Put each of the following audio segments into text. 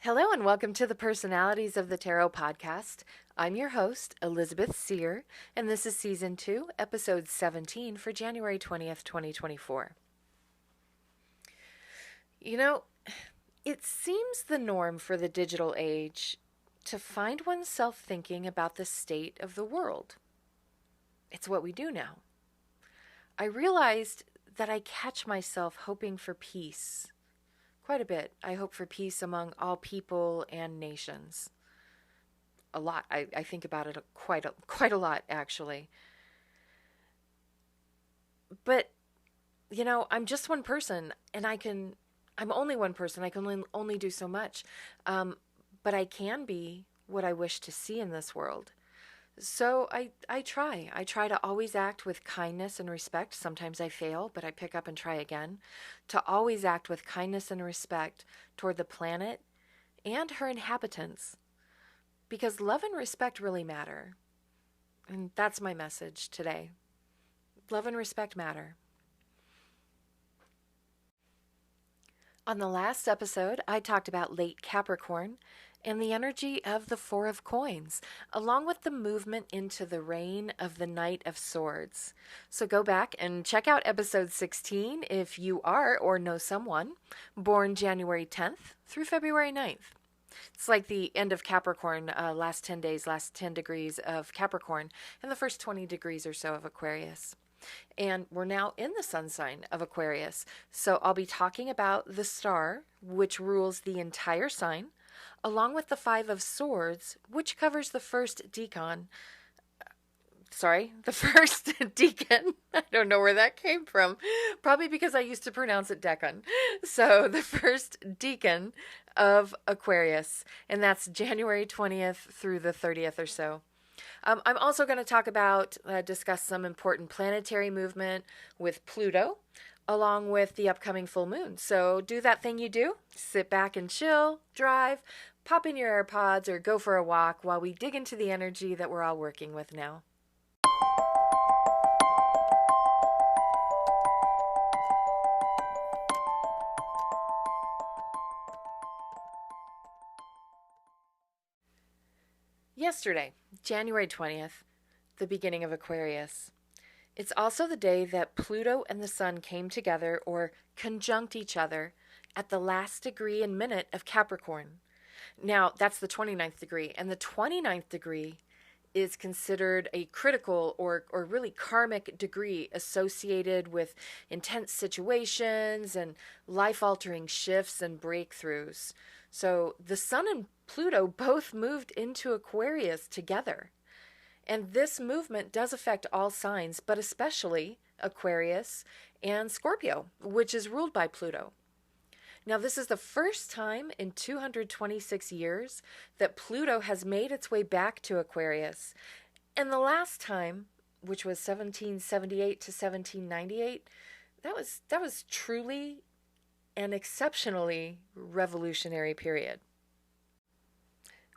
Hello and welcome to the Personalities of the Tarot podcast. I'm your host, Elizabeth Seer, and this is Season 2, Episode 17 for January 20th, 2024. You know, it seems the norm for the digital age to find oneself thinking about the state of the world. It's what we do now. I realized that I catch myself hoping for peace. Quite a bit. I hope for peace among all people and nations. A lot. I think about it quite a lot, actually. But, you know, I'm just one person, and I'm only one person. I can only do so much. But I can be what I wish to see in this world. So I try. I try to always act with kindness and respect. Sometimes I fail, but I pick up and try again. To always act with kindness and respect toward the planet and her inhabitants. Because love and respect really matter. And that's my message today. Love and respect matter. On the last episode, I talked about late Capricorn and the energy of the Four of Coins, along with the movement into the reign of the Knight of Swords. So go back and check out episode 16 if you are or know someone born January 10th through February 9th. It's like the end of Capricorn, last 10 days, last 10 degrees of Capricorn, and the first 20 degrees or so of Aquarius. And we're now in the sun sign of Aquarius. So I'll be talking about the star, which rules the entire sign, along with the Five of Swords, which covers the first decan. The first decan. I don't know where that came from. Probably because I used to pronounce it decan. So the first decan of Aquarius, and that's January 20th through the 30th or so. I'm also going to talk about, discuss some important planetary movement with Pluto, along with the upcoming full moon. So do that thing you do. Sit back and chill, drive, pop in your AirPods, or go for a walk while we dig into the energy that we're all working with now. Yesterday, January 20th, the beginning of Aquarius. It's also the day that Pluto and the Sun came together or conjunct each other at the last degree and minute of Capricorn. Now, that's the 29th degree, and the 29th degree is considered a critical or really karmic degree associated with intense situations and life-altering shifts and breakthroughs. So the Sun and Pluto both moved into Aquarius together. And this movement does affect all signs, but especially Aquarius and Scorpio, which is ruled by Pluto. Now, this is the first time in 226 years that Pluto has made its way back to Aquarius. And the last time, which was 1778 to 1798, that was truly an exceptionally revolutionary period.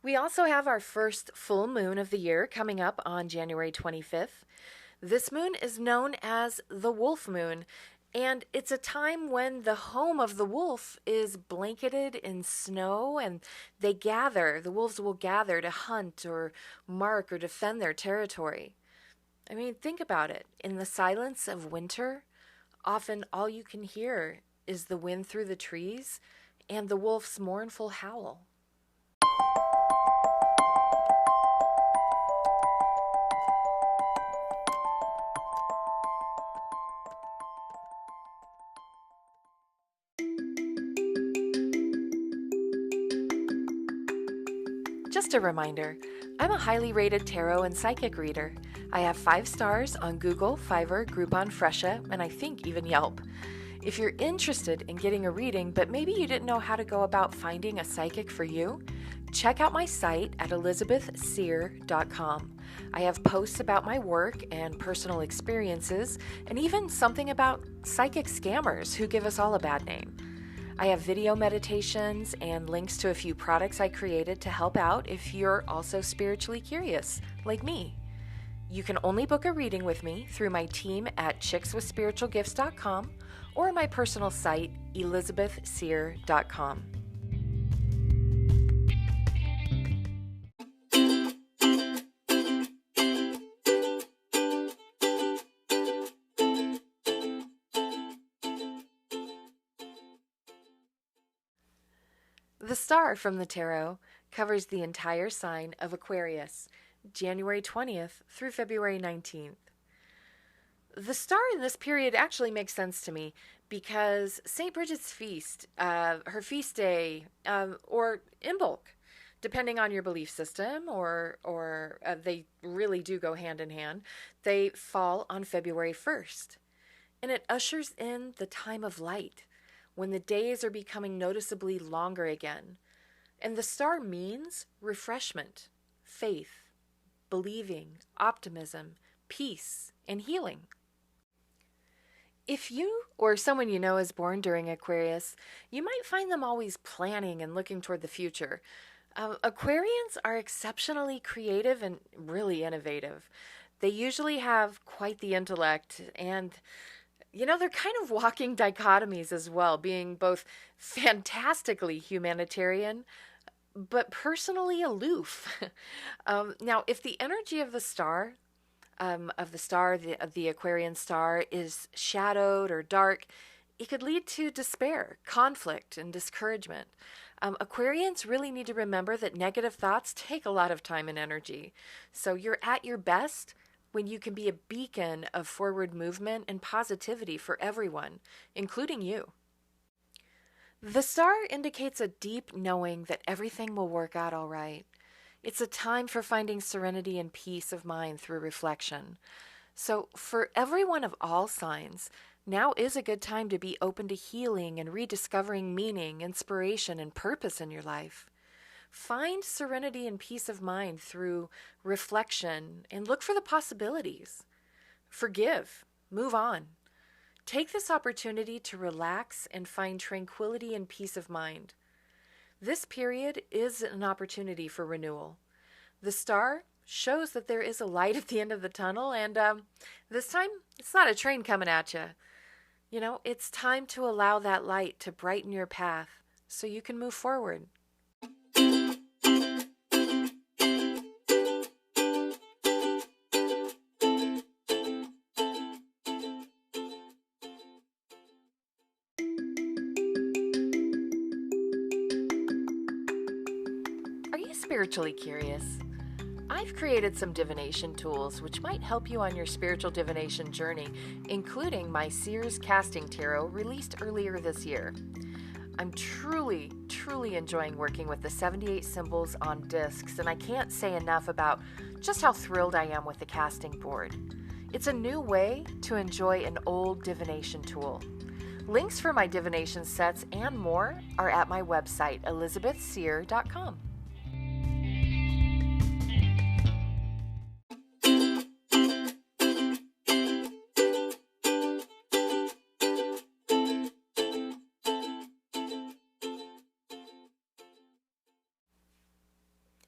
We also have our first full moon of the year coming up on January 25th. This moon is known as the wolf moon, and it's a time when the home of the wolf is blanketed in snow, and the wolves will gather to hunt or mark or defend their territory. I mean, think about it. In the silence of winter, often all you can hear is the wind through the trees and the wolf's mournful howl. Just a reminder, I'm a highly rated tarot and psychic reader. I have 5 stars on Google, Fiverr, Groupon, Fresha, and I think even Yelp. If you're interested in getting a reading, but maybe you didn't know how to go about finding a psychic for you, check out my site at elizabethseer.com. I have posts about my work and personal experiences, and even something about psychic scammers who give us all a bad name. I have video meditations and links to a few products I created to help out if you're also spiritually curious, like me. You can only book a reading with me through my team at chickswithspiritualgifts.com or my personal site, elizabethseer.com. The star from the tarot covers the entire sign of Aquarius, January 20th through February 19th. The star in this period actually makes sense to me because St. Bridget's feast, her feast day, or Imbolc, depending on your belief system, or they really do go hand in hand, they fall on February 1st. And it ushers in the time of light, when the days are becoming noticeably longer again. And the star means refreshment, faith, believing, optimism, peace, and healing. If you or someone you know is born during Aquarius, you might find them always planning and looking toward the future. Aquarians are exceptionally creative and really innovative. They usually have quite the intellect, and they're kind of walking dichotomies as well, being both fantastically humanitarian but personally aloof. Now, if the energy of the star, the Aquarian star, is shadowed or dark, it could lead to despair, conflict, and discouragement. Aquarians really need to remember that negative thoughts take a lot of time and energy. So you're at your best when you can be a beacon of forward movement and positivity for everyone, including you. The star indicates a deep knowing that everything will work out all right. It's a time for finding serenity and peace of mind through reflection. So for everyone of all signs, now is a good time to be open to healing and rediscovering meaning, inspiration, and purpose in your life. Find serenity and peace of mind through reflection and look for the possibilities. Forgive, move on. Take this opportunity to relax and find tranquility and peace of mind. This period is an opportunity for renewal. The star shows that there is a light at the end of the tunnel, and this time it's not a train coming at you. It's time to allow that light to brighten your path so you can move forward. Spiritually curious? I've created some divination tools which might help you on your spiritual divination journey, including my Seer's Casting Tarot released earlier this year. I'm truly enjoying working with the 78 symbols on discs, and I can't say enough about just how thrilled I am with the casting board. It's a new way to enjoy an old divination tool. Links for my divination sets and more are at my website, elizabethseer.com.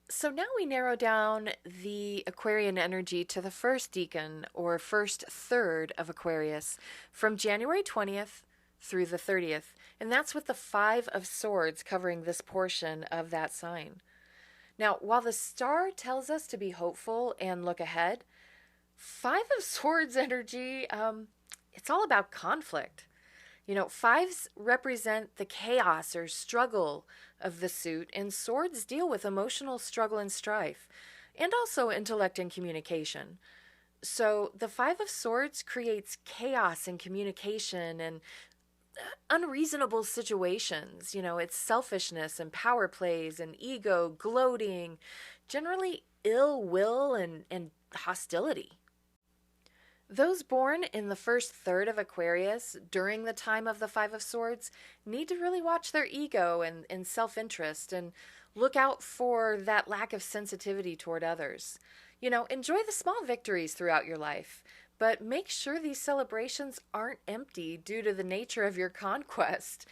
So now we narrow down the Aquarian energy to the first decan, or first third of Aquarius, from January 20th through the 30th. And that's with the 5 of Swords covering this portion of that sign. Now, while the star tells us to be hopeful and look ahead, 5 of Swords energy, it's all about conflict. Fives represent the chaos or struggle of the suit, and swords deal with emotional struggle and strife, and also intellect and communication. So the 5 of Swords creates chaos in communication and unreasonable situations. It's selfishness and power plays and ego, gloating, generally ill will and hostility. Those born in the first third of Aquarius during the time of the 5 of Swords need to really watch their ego and self-interest and look out for that lack of sensitivity toward others. Enjoy the small victories throughout your life, but make sure these celebrations aren't empty due to the nature of your conquest.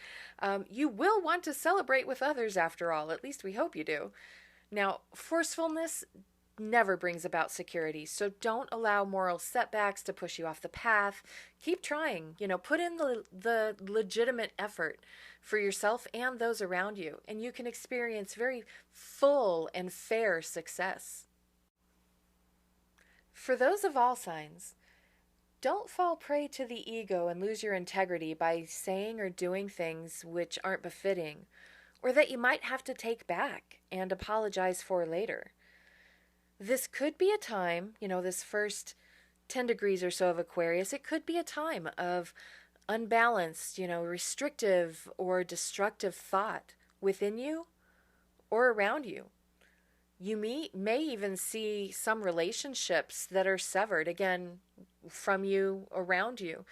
You will want to celebrate with others after all, at least we hope you do. Now, forcefulness never brings about security, so don't allow moral setbacks to push you off the path. Keep trying, put in the legitimate effort for yourself and those around you, and you can experience very full and fair success. For those of all signs, don't fall prey to the ego and lose your integrity by saying or doing things which aren't befitting, or that you might have to take back and apologize for later. This could be a time, this first 10 degrees or so of Aquarius, it could be a time of unbalanced, restrictive or destructive thought within you or around you. You may even see some relationships that are severed, again, from you, around you.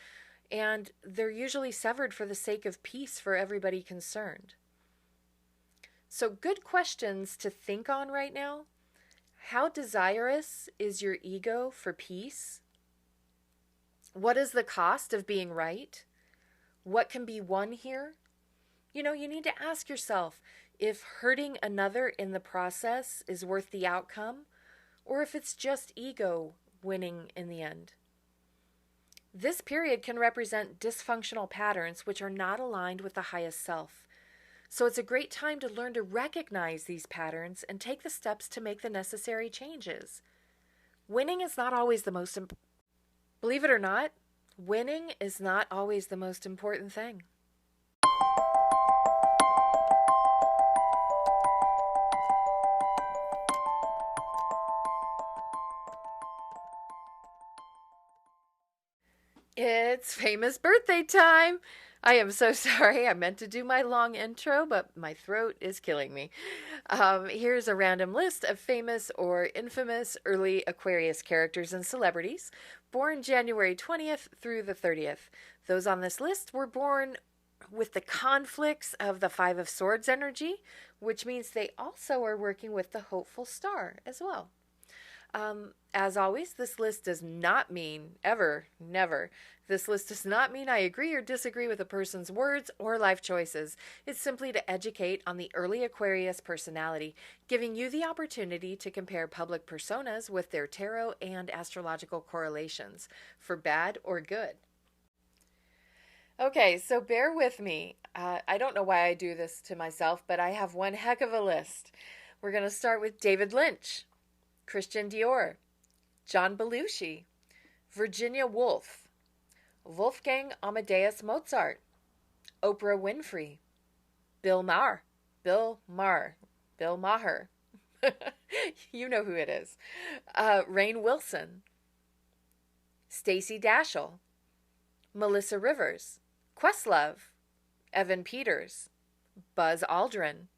And they're usually severed for the sake of peace for everybody concerned. So good questions to think on right now. How desirous is your ego for peace? What is the cost of being right? What can be won here? You need to ask yourself if hurting another in the process is worth the outcome, or if it's just ego winning in the end. This period can represent dysfunctional patterns which are not aligned with the highest self. So it's a great time to learn to recognize these patterns and take the steps to make the necessary changes. Winning is not always the most Believe it or not, winning is not always the most important thing. It's famous birthday time. I am so sorry. I meant to do my long intro, but my throat is killing me. Here's a random list of famous or infamous early Aquarius characters and celebrities born January 20th through the 30th. Those on this list were born with the conflicts of the Five of Swords energy, which means they also are working with the hopeful star as well. As always, this list does not mean, never, this list does not mean I agree or disagree with a person's words or life choices. It's simply to educate on the early Aquarius personality, giving you the opportunity to compare public personas with their tarot and astrological correlations, for bad or good. Okay, so bear with me. I don't know why I do this to myself, but I have one heck of a list. We're going to start with David Lynch, Christian Dior, John Belushi, Virginia Woolf, Wolfgang Amadeus Mozart, Oprah Winfrey, Bill Maher. You know who it is. Rainn Wilson, Stacey Daschle, Melissa Rivers, Questlove, Evan Peters, Buzz Aldrin,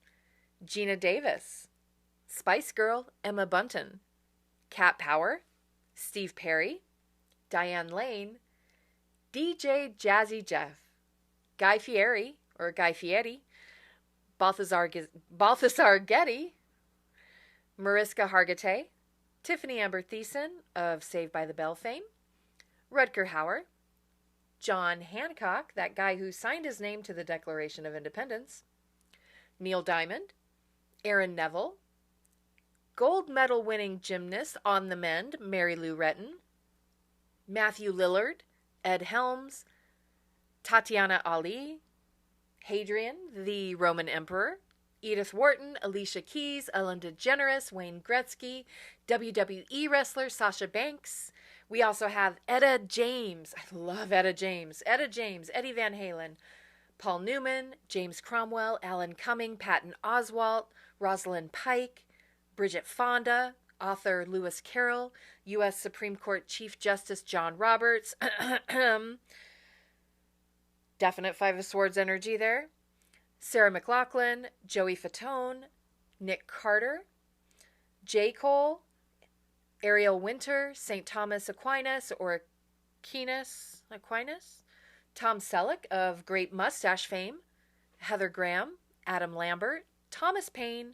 Gina Davis, Spice Girl Emma Bunton, Cat Power, Steve Perry, Diane Lane, DJ Jazzy Jeff, Guy Fieri, Balthazar Getty, Mariska Hargitay, Tiffany Amber Thiessen of Saved by the Bell fame, Rutger Hauer, John Hancock, that guy who signed his name to the Declaration of Independence, Neil Diamond, Aaron Neville, gold medal winning gymnast on the mend, Mary Lou Retton, Matthew Lillard, Ed Helms, Tatiana Ali, Hadrian, the Roman Emperor, Edith Wharton, Alicia Keys, Ellen DeGeneres, Wayne Gretzky, WWE wrestler Sasha Banks. We also have Etta James. I love Etta James. Eddie Van Halen, Paul Newman, James Cromwell, Alan Cumming, Patton Oswalt, Rosalind Pike, Bridget Fonda, author Lewis Carroll, U.S. Supreme Court Chief Justice John Roberts. Definite Five of Swords energy there. Sarah McLachlan, Joey Fatone, Nick Carter, J. Cole, Ariel Winter, St. Thomas Aquinas or Aquinas, Tom Selleck of Great Mustache fame, Heather Graham, Adam Lambert, Thomas Paine,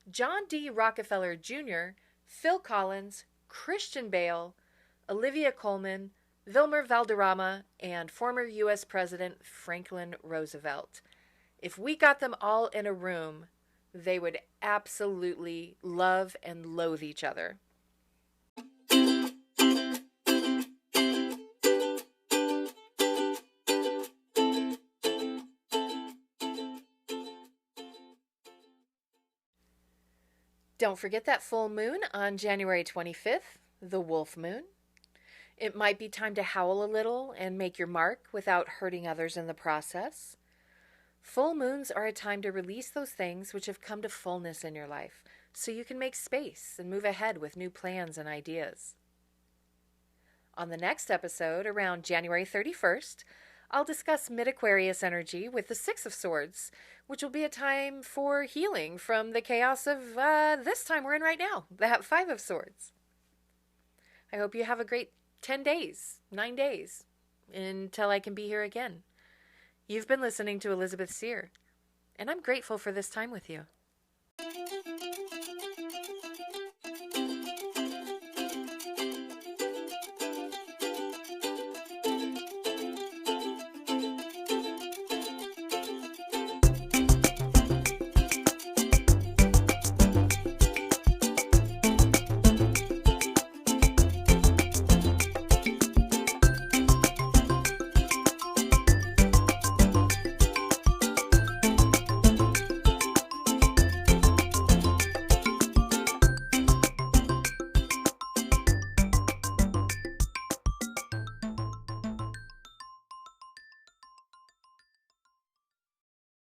John D. Rockefeller Jr., Phil Collins, Christian Bale, Olivia Colman, Vilmer Valderrama, and former U.S. President Franklin Roosevelt. If we got them all in a room, they would absolutely love and loathe each other. Don't forget that full moon on January 25th, the wolf moon. It might be time to howl a little and make your mark without hurting others in the process. Full moons are a time to release those things which have come to fullness in your life, so you can make space and move ahead with new plans and ideas. On the next episode, around January 31st, I'll discuss mid-Aquarius energy with the Six of Swords, which will be a time for healing from the chaos of this time we're in right now, the Five of Swords. I hope you have a great 10 days, 9 days, until I can be here again. You've been listening to Elizabeth Seer, and I'm grateful for this time with you.